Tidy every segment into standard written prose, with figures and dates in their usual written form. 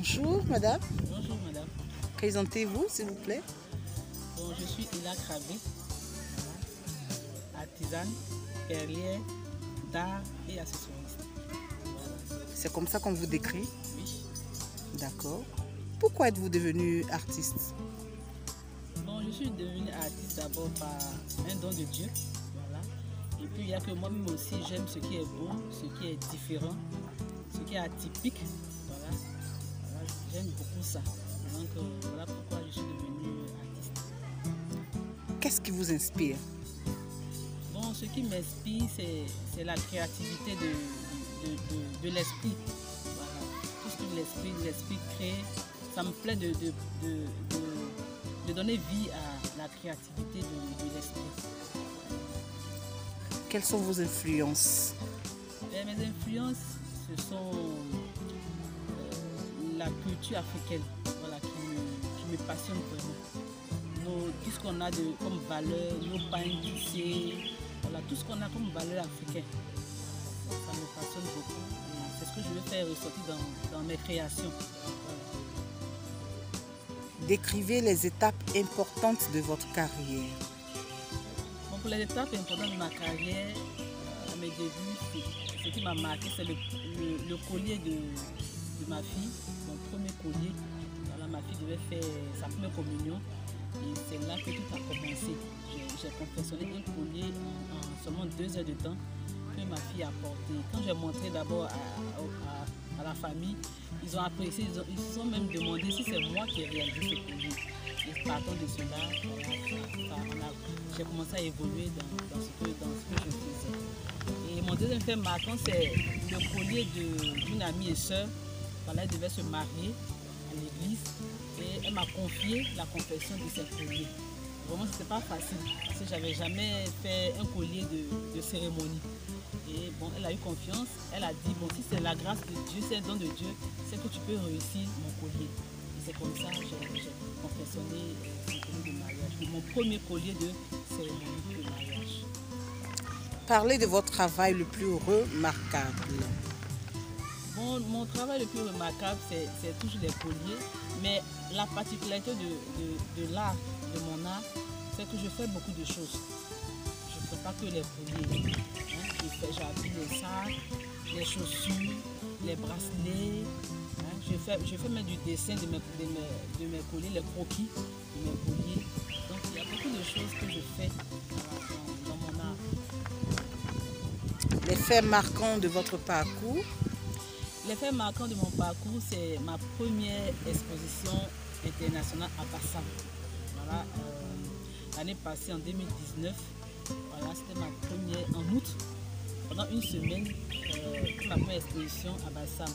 Bonjour madame. Bonjour madame. Présentez-vous s'il vous plaît. Bon, je suis Ila Krabé, artisane, perlière, d'art et accessoiriste. Voilà. C'est comme ça qu'on vous décrit? Oui. D'accord. Pourquoi êtes-vous devenu artiste? Bon, je suis devenue artiste d'abord par un don de Dieu. Voilà. Et puis il y a que moi-même aussi, j'aime ce qui est beau, ce qui est différent, ce qui est atypique. Voilà. Voilà, j'aime beaucoup ça. Donc voilà pourquoi je suis devenue artiste. Qu'est-ce qui vous inspire? Bon, ce qui m'inspire, c'est la créativité de l'esprit. Voilà. Tout ce que l'esprit crée, ça me plaît de donner vie à la créativité de l'esprit. Quelles sont vos influences? Mes influences, ce sont la culture africaine, voilà, qui me passionne vraiment. Tout ce qu'on a comme valeur, nos pains tissés, voilà, tout ce qu'on a comme valeur africaine, ça me passionne beaucoup. C'est ce que je veux faire ressortir dans mes créations. Voilà. Décrivez les étapes importantes de votre carrière. Bon, pour les étapes importantes de ma carrière, à mes débuts, ce qui m'a marqué, c'est le collier de ma fille, mon premier collier. Voilà, ma fille devait faire sa première communion et c'est là que tout a commencé. J'ai confectionné un collier en seulement 2 heures de temps que ma fille a porté. Quand j'ai montré d'abord à la famille, ils ont apprécié, ils se sont même demandé si c'est moi qui ai réalisé ce collier. Et partant de cela, j'ai commencé à évoluer dans ce que je faisais. Et mon deuxième fait marquant, c'est le collier d'une amie et sœur. Voilà, elle devait se marier à l'église et elle m'a confié la confection de ces colliers. Vraiment, c'était pas facile parce que j'avais jamais fait un collier de cérémonie. Et bon, elle a eu confiance, elle a dit, bon, si c'est la grâce de Dieu, c'est le don de Dieu, c'est que tu peux réussir mon collier. Et c'est comme ça que j'ai confectionné ce collier de mariage, mon premier collier de cérémonie de mariage. Parlez de votre travail le plus remarquable. Bon, mon travail le plus remarquable, c'est toujours les colliers, mais la particularité de l'art, de mon art, c'est que je fais beaucoup de choses. Je ne fais pas que les colliers. J'habille les sacs, les chaussures, les bracelets. Je fais même du dessin de mes colliers, les croquis de mes colliers. Donc il y a beaucoup de choses que je fais dans mon art. Les faits marquants de votre parcours? Les faits marquants de mon parcours, c'est ma première exposition internationale à Bassam. Voilà, l'année passée, en 2019, voilà, c'était ma première en août. Pendant une semaine, ma première exposition à Bassam.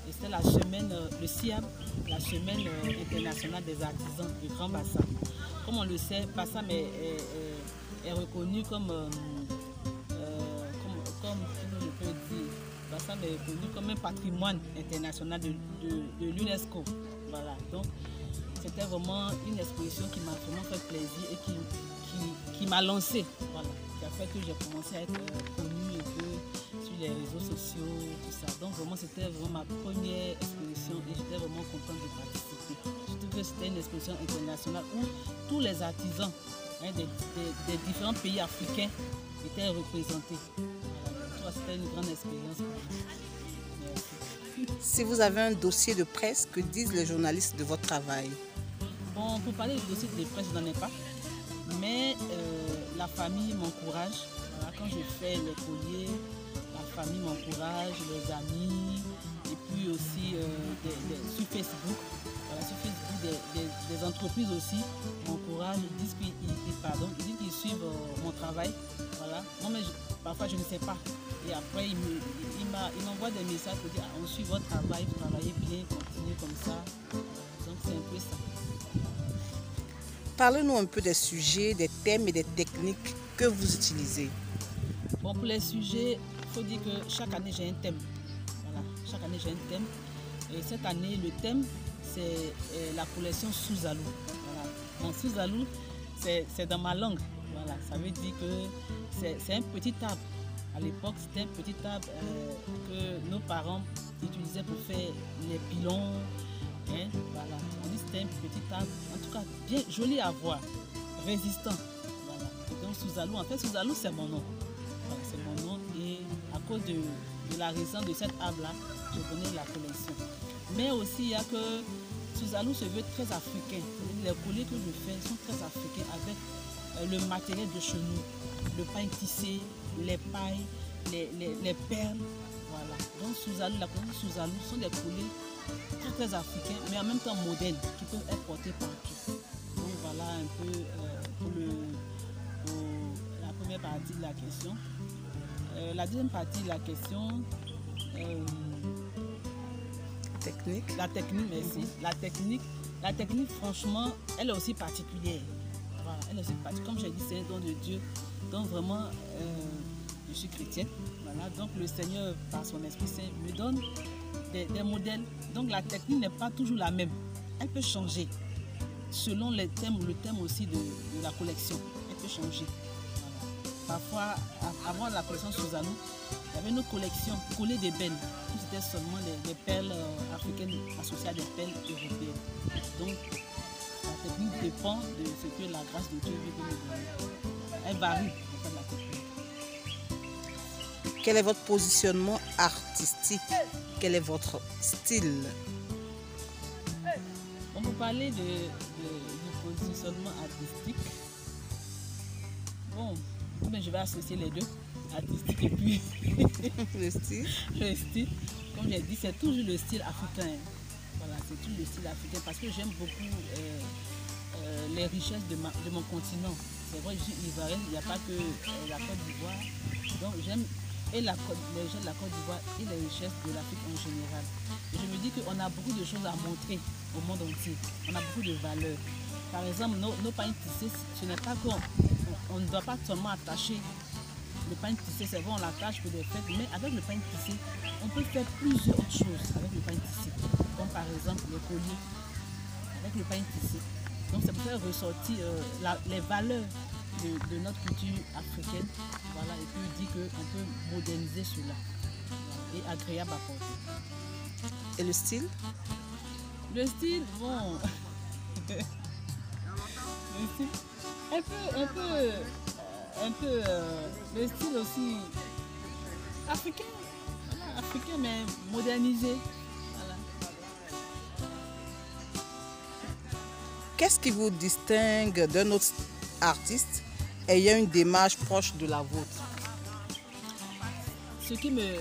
Et c'était la semaine, le SIAB, la semaine internationale des artisans du Grand Bassam. Comme on le sait, Bassam est reconnu comme je peux dire, Bassam est reconnu comme un patrimoine international de l'UNESCO. Voilà, donc c'était vraiment une exposition qui m'a vraiment fait plaisir et qui m'a lancé. Voilà, qui a fait que j'ai commencé à être connue un peu sur les réseaux sociaux, tout ça. Donc vraiment c'était vraiment ma première exposition et j'étais vraiment contente de participer. Surtout que c'était une exposition internationale où tous les artisans des différents pays africains étaient représentés. Voilà, c'était une grande expérience pour moi. Merci. Si vous avez un dossier de presse, que disent les journalistes de votre travail? Bon, pour parler du dossier de presse, je n'en ai pas. Mais la famille m'encourage. Voilà, quand je fais les colliers, la famille m'encourage, les amis, et puis aussi sur Facebook. Voilà, sur Facebook, des entreprises aussi m'encouragent. Ils disent qu'ils suivent mon travail. Voilà. Moi, parfois, je ne sais pas. Et après, ils m'envoient des messages pour dire on suit votre travail, vous travaillez bien, continuez comme ça. Donc, c'est un peu ça. Parlez-nous un peu des sujets, des thèmes et des techniques que vous utilisez. Bon, pour les sujets, il faut dire que chaque année, j'ai un thème. Voilà, chaque année, j'ai un thème. Et cette année, le thème, c'est la collection Souzalou. Voilà. Bon, Souzalou, c'est dans ma langue. Voilà, ça veut dire que c'est un petit arbre. À l'époque, c'était un petit arbre que nos parents utilisaient pour faire les pilons, une petite table, en tout cas bien jolie à voir, résistant. Voilà. Et donc Souzalou, en fait Souzalou c'est mon nom. Voilà, c'est mon nom et à cause de la résistance de cette arbre-là, j'ai donné la collection. Mais aussi il y a que Souzalou se veut très africain. Les colliers que je fais sont très africains avec le matériel de chez nous, le pain tissé, les pailles, les perles. Voilà. Donc Souzalou, la collection Souzalou sont des colliers très africains, mais en même temps modernes, qui peuvent être portés partout. Donc voilà un peu pour la première partie de la question. La deuxième partie de la question, technique. La technique, merci. La technique, franchement, elle est aussi particulière. Voilà, elle est aussi particulière. Comme j'ai dit, c'est un don de Dieu. Donc vraiment, je suis chrétienne. Voilà, donc le Seigneur, par son Esprit Saint, me donne des modèles. Donc la technique n'est pas toujours la même. Elle peut changer selon le thème aussi de la collection. Elle peut changer. Voilà. Parfois, avant la collection Souzalou, il y avait nos collections collées d'ébène. C'était seulement des perles africaines associées à des perles européennes. Donc la technique dépend de ce que la grâce de Dieu veut nous donner. Elle varie en fait, la technique. Quel est votre positionnement artistique? Quel est votre style? On peut parler du positionnement artistique. Bon, je vais associer les deux, artistique et puis le style. Le style, comme j'ai dit, c'est toujours le style africain. Voilà, c'est toujours le style africain parce que j'aime beaucoup les richesses de mon continent. C'est vrai, je suis ivoirienne, il n'y a pas que la Côte d'Ivoire. Donc j'aime et les gens de la Côte d'Ivoire et les richesses de l'Afrique en général. Et je me dis qu'on a beaucoup de choses à montrer au monde entier. On a beaucoup de valeurs. Par exemple, nos pains tissés, ce n'est pas qu'on ne doit pas seulement attacher le pain tissé. C'est vrai, on l'attache pour des fêtes, mais avec le pain tissé, on peut faire plusieurs autres choses avec le pain tissé. Comme par exemple le collier avec le pain tissé. Donc ça peut faire ressortir les valeurs de notre culture africaine, voilà, et puis dit qu'on peut moderniser cela et agréable à porter. Et le style? Le style, bon, le style, un peu le style aussi africain, voilà, africain mais modernisé. Voilà. Qu'est-ce qui vous distingue d'un autre artiste ayant une démarche proche de la vôtre? Ce qui me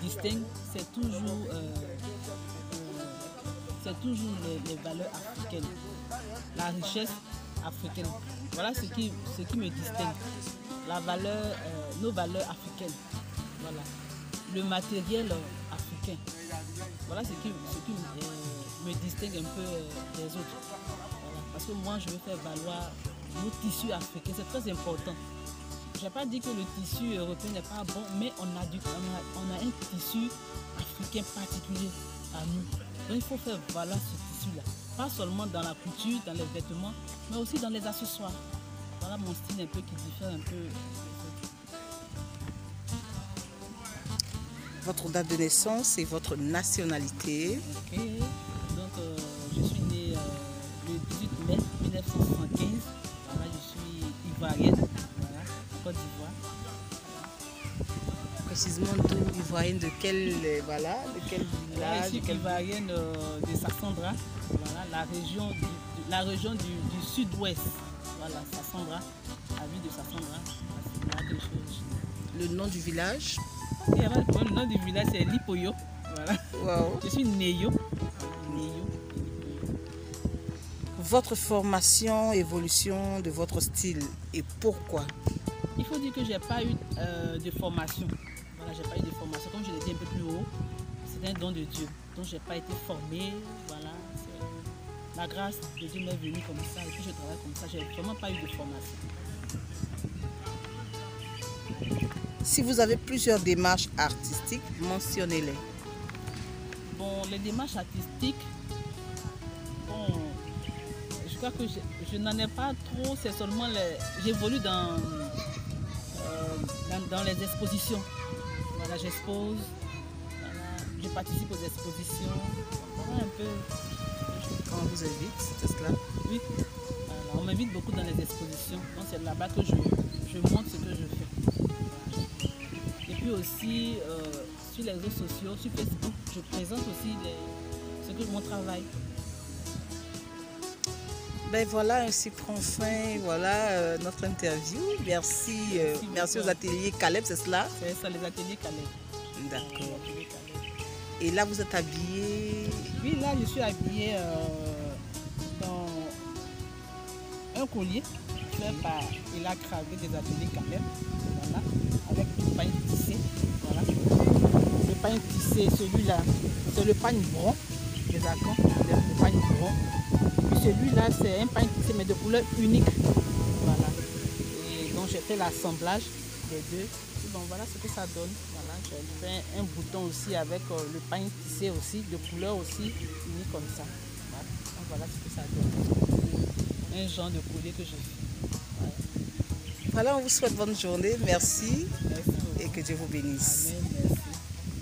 distingue, c'est toujours les valeurs africaines, la richesse africaine. Voilà ce qui me distingue. Nos valeurs africaines. Voilà. Le matériel africain. Voilà ce qui me distingue un peu des autres. Voilà. Parce que moi, je veux faire valoir nos tissus africains. C'est très important. Je n'ai pas dit que le tissu européen n'est pas bon, mais on a un tissu africain particulier à nous. Donc il faut faire valoir ce tissu-là. Pas seulement dans la couture, dans les vêtements, mais aussi dans les accessoires. Voilà mon style un peu qui diffère un peu. Votre date de naissance et votre nationalité? Ok, donc je suis née le 18 mai 1975. Voilà, je suis ivoirienne, voilà, en Côte d'Ivoire. Précisément d'où? Ivoirienne de quel village? Je suis ivoirienne de Sassandra, voilà, la région du sud-ouest. Voilà, Sassandra, la ville de Sassandra. Là que Le nom du village? Le nom du village c'est Lipoyo. Voilà. Wow. Je suis Néyo. Votre formation, évolution de votre style et pourquoi? Il faut dire que je n'ai pas eu de formation. Voilà, j'ai pas eu de formation. Comme je l'ai dit un peu plus haut, c'est un don de Dieu. Donc je n'ai pas été formée. Voilà, la grâce de Dieu m'est venue comme ça et puis je travaille comme ça. Je n'ai vraiment pas eu de formation. Si vous avez plusieurs démarches artistiques, mentionnez-les. Bon, les démarches artistiques, bon, je crois que je n'en ai pas trop. C'est seulement j'évolue dans les expositions. Voilà, j'expose, voilà, je participe aux expositions. Voilà un peu. Quand vous invite, c'est cela? Oui, voilà, on m'invite beaucoup dans les expositions. Donc c'est là-bas que je montre ce que je fais. Voilà. Et puis aussi, sur les réseaux sociaux, sur Facebook, je présente aussi mon travail. Ben voilà, ainsi prend fin voilà, notre interview. Merci aux ateliers Caleb, c'est cela? C'est ça, les ateliers Caleb. D'accord. Et là, vous êtes habillée? Oui, là, je suis habillée dans un collier fait par Ella Cravé des ateliers Caleb. Voilà, avec du pain tissé. Voilà. Le pain tissé, celui-là, c'est le pain brun. D'accord, le pain brun. Et puis celui-là, c'est un pain tissé, mais de couleur unique. Voilà. Et donc, j'ai fait l'assemblage des deux. Et bon, voilà ce que ça donne. Voilà, j'ai fait un bouton aussi avec le pain tissé aussi, de couleur aussi unique comme ça. Voilà, donc, voilà ce que ça donne. Un genre de collier que je fais. Voilà, on vous souhaite bonne journée. Merci. Merci. Et que Dieu vous bénisse. Amen, merci.